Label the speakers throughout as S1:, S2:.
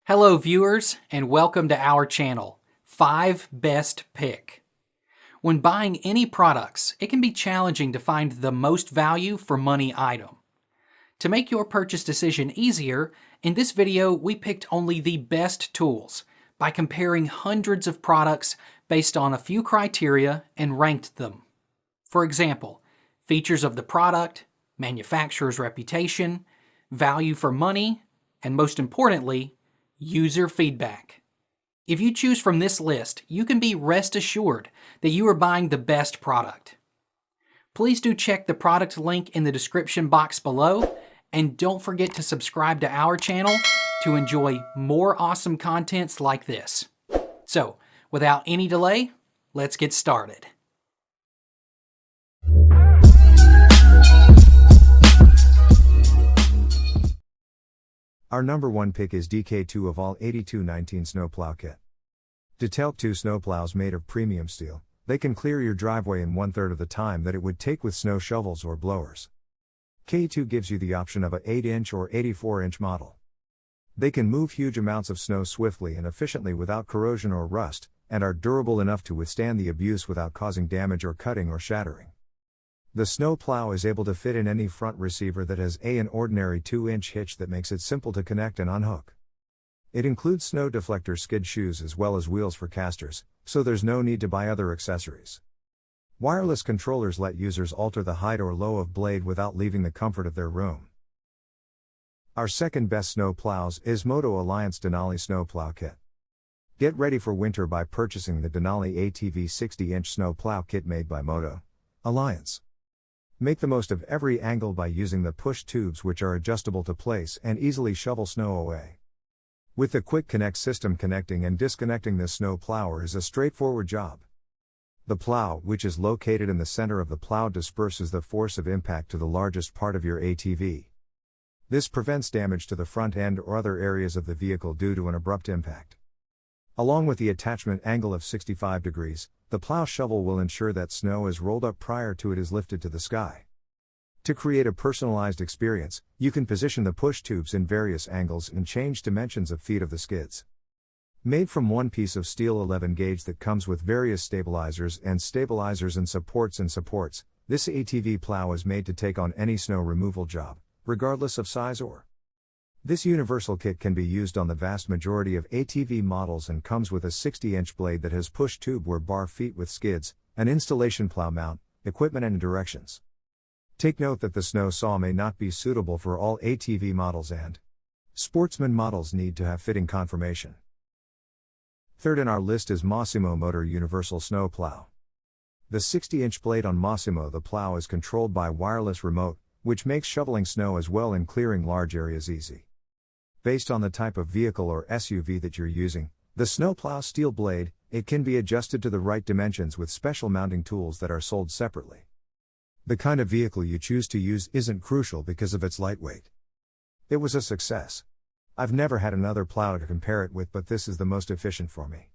S1: Hello viewers and welcome to our channel, 5 Best Pick. When buying any products, it can be challenging to find the most value for money item. To make your purchase decision easier, in this video we picked only the best tools by comparing hundreds of products based on a few criteria and ranked them. For example, features of the product, manufacturer's reputation, value for money, and most importantly, user feedback. If you choose from this list, you can be rest assured that you are buying the best product. Please do check the product link in the description box below, and don't forget to subscribe to our channel to enjoy more awesome contents like this. So, without any delay, let's get started.
S2: Our number one pick is DK2 of all 8219 snowplow kit. Detailed 2 snowplows made of premium steel, they can clear your driveway in 1/3 of the time that it would take with snow shovels or blowers. K2 gives you the option of a 8-inch or 84-inch model. They can move huge amounts of snow swiftly and efficiently without corrosion or rust, and are durable enough to withstand the abuse without causing damage or cutting or shattering. The snowplow is able to fit in any front receiver that has an ordinary 2-inch hitch that makes it simple to connect and unhook. It includes snow deflector skid shoes as well as wheels for casters, so there's no need to buy other accessories. Wireless controllers let users alter the height or low of blade without leaving the comfort of their room. Our second best snow plows is Moto Alliance Denali snowplow kit. Get ready for winter by purchasing the Denali ATV 60-inch snowplow kit made by Moto Alliance. Make the most of every angle by using the push tubes, which are adjustable to place and easily shovel snow away. With the quick connect system, connecting and disconnecting this snow plower is a straightforward job. The plow, which is located in the center of the plow, disperses the force of impact to the largest part of your ATV. This prevents damage to the front end or other areas of the vehicle due to an abrupt impact. Along with the attachment angle of 65 degrees, the plow shovel will ensure that snow is rolled up prior to it is lifted to the sky. To create a personalized experience, you can position the push tubes in various angles and change dimensions of feet of the skids. Made from one piece of steel 11 gauge that comes with various stabilizers and supports, this ATV plow is made to take on any snow removal job, regardless of size or. This universal kit can be used on the vast majority of ATV models and comes with a 60-inch blade that has push tube or bar feet with skids, an installation plow mount, equipment and directions. Take note that the snow saw may not be suitable for all ATV models, and sportsman models need to have fitting confirmation. Third in our list is Massimo Motor Universal Snow Plow. The 60-inch blade on Massimo the plow is controlled by wireless remote, which makes shoveling snow as well in clearing large areas easy. Based on the type of vehicle or SUV that you're using, the snowplow steel blade, it can be adjusted to the right dimensions with special mounting tools that are sold separately. The kind of vehicle you choose to use isn't crucial because of its lightweight. It was a success. I've never had another plow to compare it with, but this is the most efficient for me.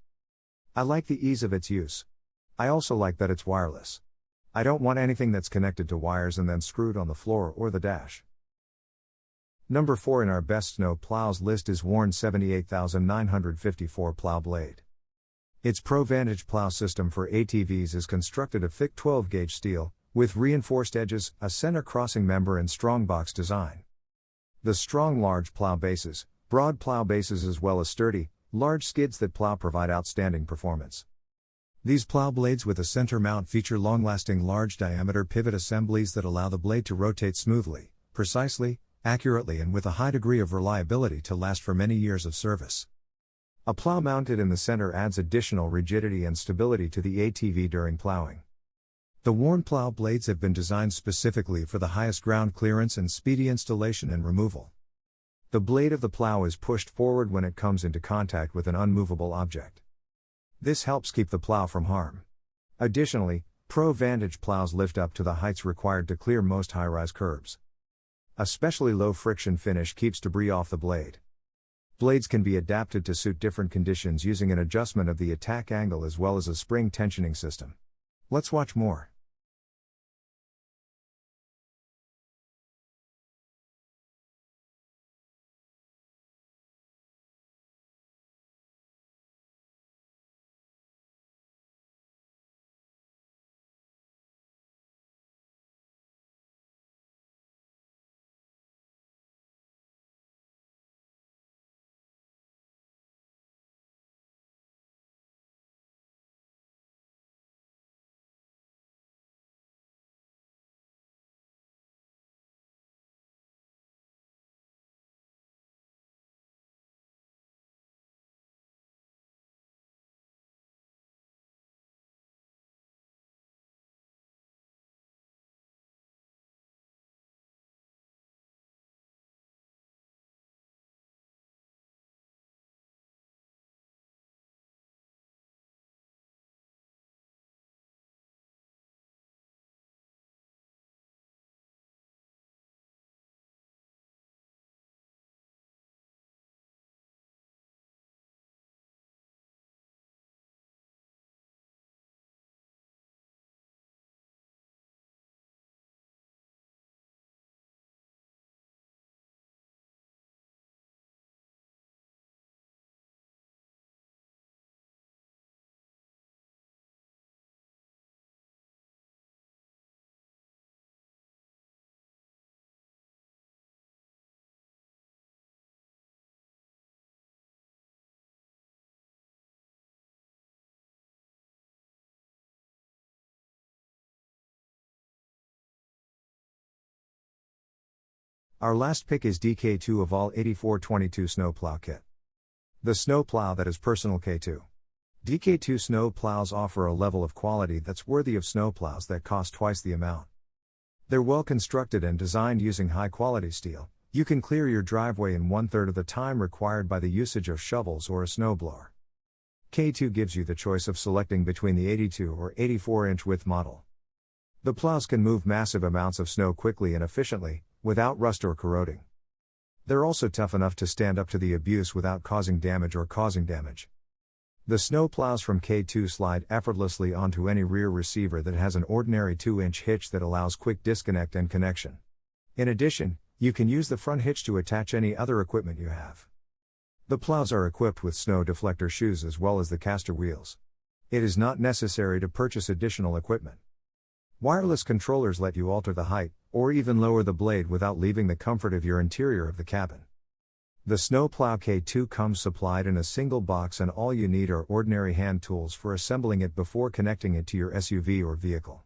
S2: I like the ease of its use. I also like that it's wireless. I don't want anything that's connected to wires and then screwed on the floor or the dash. Number 4 in our best snow plows list is Warn 78954 plow blade. Its Pro Vantage plow system for ATVs is constructed of thick 12-gauge steel, with reinforced edges, a center crossing member and strong box design. The strong large plow bases, broad plow bases as well as sturdy, large skids that plow provide outstanding performance. These plow blades with a center mount feature long-lasting large-diameter pivot assemblies that allow the blade to rotate smoothly, precisely, accurately and with a high degree of reliability to last for many years of service. A plow mounted in the center adds additional rigidity and stability to the ATV during plowing. The Warn plow blades have been designed specifically for the highest ground clearance and speedy installation and removal. The blade of the plow is pushed forward when it comes into contact with an unmovable object. This helps keep the plow from harm. Additionally, Pro Vantage plows lift up to the heights required to clear most high-rise curbs. A specially low friction finish keeps debris off the blade. Blades can be adapted to suit different conditions using an adjustment of the attack angle as well as a spring tensioning system. Let's watch more. Our last pick is DK2 of all 8422 snowplow kit. The snowplow that is personal K2. DK2 snow plows offer a level of quality that's worthy of snowplows that cost twice the amount. They're well constructed and designed using high quality steel. You can clear your driveway in 1/3 of the time required by the usage of shovels or a snowblower. K2 gives you the choice of selecting between the 82 or 84-inch width model. The plows can move massive amounts of snow quickly and efficiently, without rust or corroding. They're also tough enough to stand up to the abuse without causing damage or causing damage. The snow plows from K2 slide effortlessly onto any rear receiver that has an ordinary 2-inch hitch that allows quick disconnect and connection. In addition, you can use the front hitch to attach any other equipment you have. The plows are equipped with snow deflector shoes as well as the caster wheels. It is not necessary to purchase additional equipment. Wireless controllers let you alter the height, or even lower the blade without leaving the comfort of your interior of the cabin. The snowplow K2 comes supplied in a single box and all you need are ordinary hand tools for assembling it before connecting it to your SUV or vehicle.